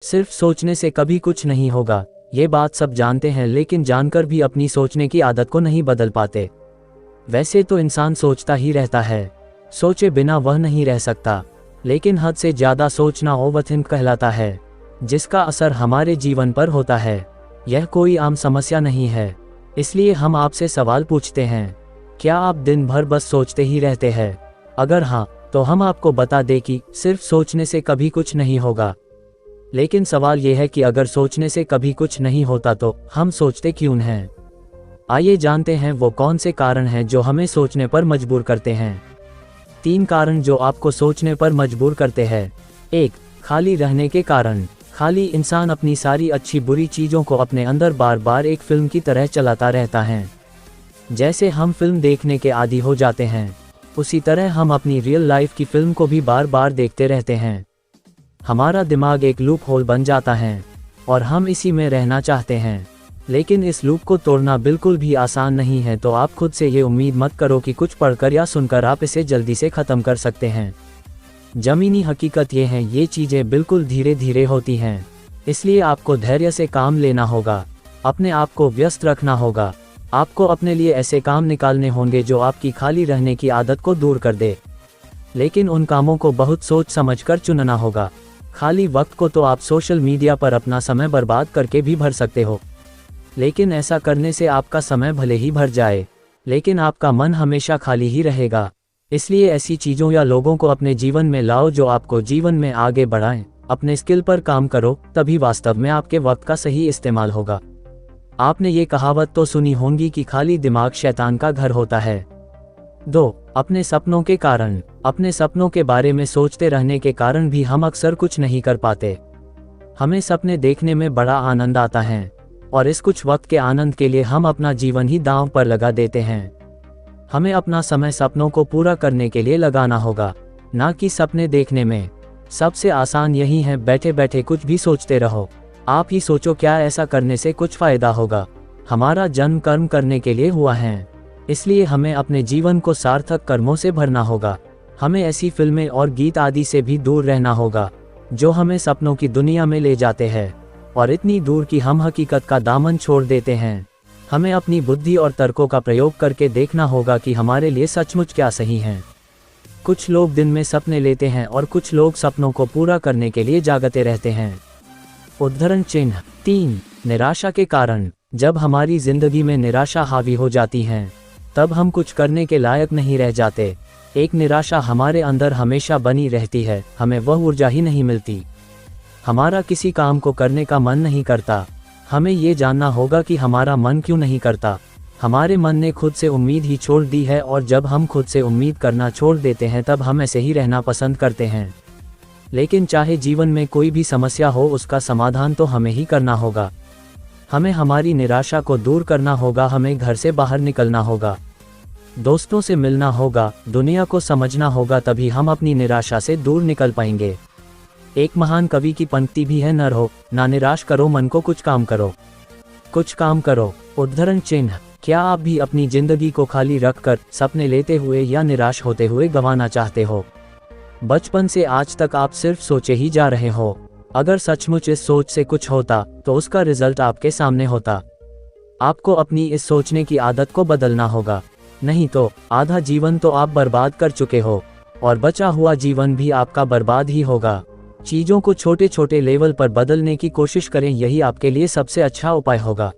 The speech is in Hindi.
सिर्फ सोचने से कभी कुछ नहीं होगा, ये बात सब जानते हैं, लेकिन जानकर भी अपनी सोचने की आदत को नहीं बदल पाते। वैसे तो इंसान सोचता ही रहता है, सोचे बिना वह नहीं रह सकता, लेकिन हद से ज़्यादा सोचना ओवरथिंक कहलाता है, जिसका असर हमारे जीवन पर होता है। यह कोई आम समस्या नहीं है, इसलिए हम आपसे सवाल पूछते हैं, क्या आप दिन भर बस सोचते ही रहते हैं? अगर हाँ, तो हम आपको बता दें कि सिर्फ सोचने से कभी कुछ नहीं होगा। लेकिन सवाल यह है कि अगर सोचने से कभी कुछ नहीं होता तो हम सोचते क्यों हैं? आइए जानते हैं वो कौन से कारण हैं जो हमें सोचने पर मजबूर करते हैं। 3 कारण जो आपको सोचने पर मजबूर करते हैं। 1. खाली रहने के कारण। खाली इंसान अपनी सारी अच्छी बुरी चीज़ों को अपने अंदर बार बार एक फिल्म की तरह चलाता रहता है। जैसे हम फिल्म देखने के आदी हो जाते हैं, उसी तरह हम अपनी रियल लाइफ की फिल्म को भी बार बार देखते रहते हैं। हमारा दिमाग एक लूप होल बन जाता है और हम इसी में रहना चाहते हैं। लेकिन इस लूप को तोड़ना बिल्कुल भी आसान नहीं है, तो आप खुद से ये उम्मीद मत करो कि कुछ पढ़कर या सुनकर आप इसे जल्दी से ख़त्म कर सकते हैं। ज़मीनी हकीकत ये है, ये चीज़ें बिल्कुल धीरे धीरे होती हैं, इसलिए आपको धैर्य से काम लेना होगा, अपने आप को व्यस्त रखना होगा। आपको अपने लिए ऐसे काम निकालने होंगे जो आपकी खाली रहने की आदत को दूर कर दे, लेकिन उन कामों को बहुत सोच समझ कर चुनना होगा। खाली वक्त को तो आप सोशल मीडिया पर अपना समय बर्बाद करके भी भर सकते हो, लेकिन ऐसा करने से आपका समय भले ही भर जाए, लेकिन आपका मन हमेशा खाली ही रहेगा। इसलिए ऐसी चीज़ों या लोगों को अपने जीवन में लाओ जो आपको जीवन में आगे बढ़ाएं। अपने स्किल पर काम करो, तभी वास्तव में आपके वक्त का सही इस्तेमाल होगा। आपने ये कहावत तो सुनी होंगी कि खाली दिमाग शैतान का घर होता है। 2. अपने सपनों के कारण। अपने सपनों के बारे में सोचते रहने के कारण भी हम अक्सर कुछ नहीं कर पाते। हमें सपने देखने में बड़ा आनंद आता है, और इस कुछ वक्त के आनंद के लिए हम अपना जीवन ही दांव पर लगा देते हैं। हमें अपना समय सपनों को पूरा करने के लिए लगाना होगा, ना कि सपने देखने में। सबसे आसान यही है, बैठे बैठे कुछ भी सोचते रहो। आप ही सोचो, क्या ऐसा करने से कुछ फ़ायदा होगा? हमारा जन्म कर्म करने के लिए हुआ है, इसलिए हमें अपने जीवन को सार्थक कर्मों से भरना होगा। हमें ऐसी फिल्में और गीत आदि से भी दूर रहना होगा जो हमें सपनों की दुनिया में ले जाते हैं, और इतनी दूर कि हम हकीकत का दामन छोड़ देते हैं। हमें अपनी बुद्धि और तर्कों का प्रयोग करके देखना होगा कि हमारे लिए सचमुच क्या सही है। कुछ लोग दिन में सपने लेते हैं और कुछ लोग सपनों को पूरा करने के लिए जागते रहते हैं। उद्धरण चिन्ह 3. निराशा के कारण। जब हमारी जिंदगी में निराशा हावी हो जाती है, तब हम कुछ करने के लायक नहीं रह जाते। एक निराशा हमारे अंदर हमेशा बनी रहती है, हमें वह ऊर्जा ही नहीं मिलती। हमारा किसी काम को करने का मन नहीं करता। हमें ये जानना होगा कि हमारा मन क्यों नहीं करता। हमारे मन ने खुद से उम्मीद ही छोड़ दी है, और जब हम खुद से उम्मीद करना छोड़ देते हैं तब हम ऐसे ही रहना पसंद करते हैं। लेकिन चाहे जीवन में कोई भी समस्या हो, उसका समाधान तो हमें ही करना होगा। हमें हमारी निराशा को दूर करना होगा, हमें घर से बाहर निकलना होगा, दोस्तों से मिलना होगा, दुनिया को समझना होगा, तभी हम अपनी निराशा से दूर निकल पाएंगे। एक महान कवि की पंक्ति भी है, न रहो ना निराश करो मन को, कुछ काम करो, कुछ काम करो। उद्धरण चिन्ह। क्या आप भी अपनी जिंदगी को खाली रखकर सपने लेते हुए या निराश होते हुए गंवाना चाहते हो? बचपन से आज तक आप सिर्फ सोचे ही जा रहे हो। अगर सचमुच इस सोच से कुछ होता तो उसका रिजल्ट आपके सामने होता। आपको अपनी इस सोचने की आदत को बदलना होगा, नहीं तो आधा जीवन तो आप बर्बाद कर चुके हो, और बचा हुआ जीवन भी आपका बर्बाद ही होगा। चीज़ों को छोटे छोटे लेवल पर बदलने की कोशिश करें, यही आपके लिए सबसे अच्छा उपाय होगा।